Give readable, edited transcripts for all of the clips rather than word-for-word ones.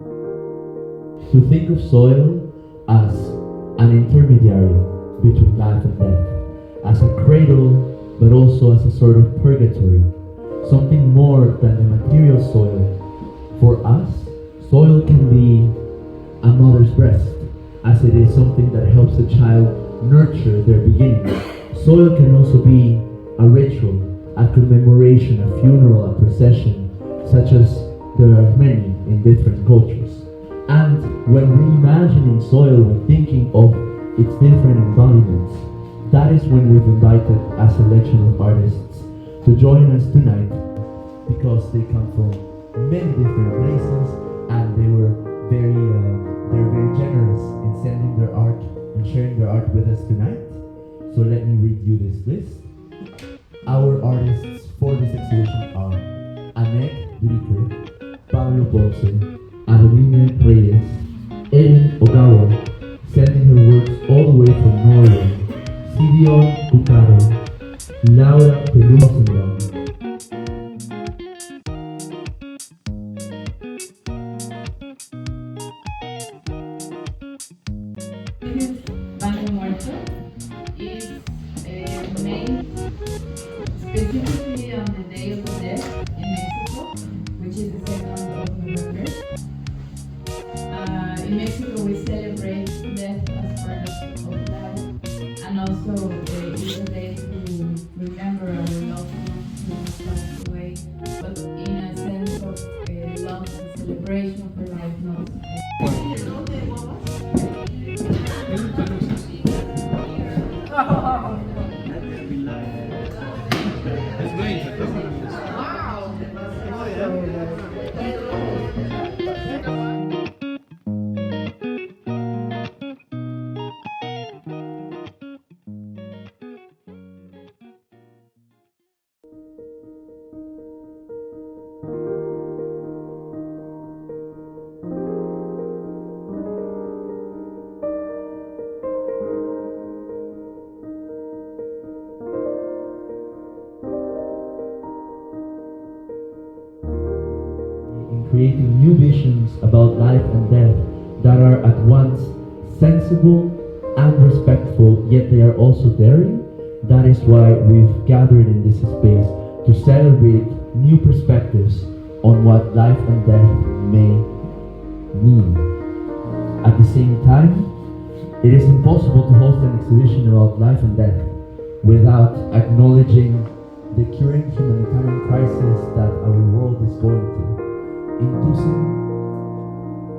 To think of soil as an intermediary between life and death, as a cradle, but also as a sort of purgatory, something more than the material soil. For us, soil can be a mother's breast, as it is something that helps a child nurture their beginning. Soil can also be a ritual, a commemoration, a funeral, a procession, such as there are many in different cultures. And when reimagining soil, when thinking of its different embodiments, that is when we've invited a selection of artists to join us tonight, because they come from many different places and they're very generous in sending their art and sharing their art with us tonight. So let me read you this list. Our artists for this exhibition are Annette Bricker, Pablo Ponce, Adeline Reyes, Erin Ogawa, sending her works all the way from Norway, Sidion Kukaro, Laura Pelusenbaum. Is made specifically on the Day of the Dead in Mexico, which is the 2nd of November. In Mexico, we celebrate death as part of life, and also it's a day to remember our loved ones who have passed away, but in a sense of love and celebration for life, not. Creating new visions about life and death that are at once sensible and respectful, yet they are also daring. That is why we've gathered in this space to celebrate new perspectives on what life and death may mean. At the same time, it is impossible to host an exhibition about life and death without acknowledging the current humanitarian crisis that our world is going through. Intussen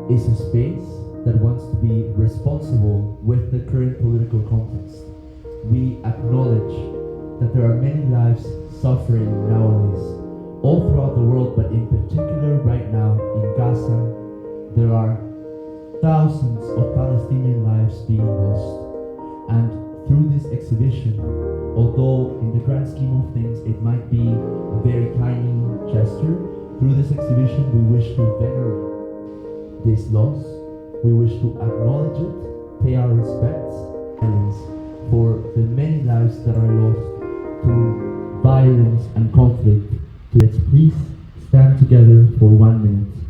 is a space that wants to be responsible with the current political context. We acknowledge that there are many lives suffering nowadays, all throughout the world, but in particular right now in Gaza, there are thousands of Palestinian lives being lost. And through this exhibition, although in the grand scheme of things it might be a very tiny gesture, through this exhibition, we wish to venerate this loss. We wish to acknowledge it, pay our respects, and for the many lives that are lost to violence and conflict. Let's please stand together for 1 minute.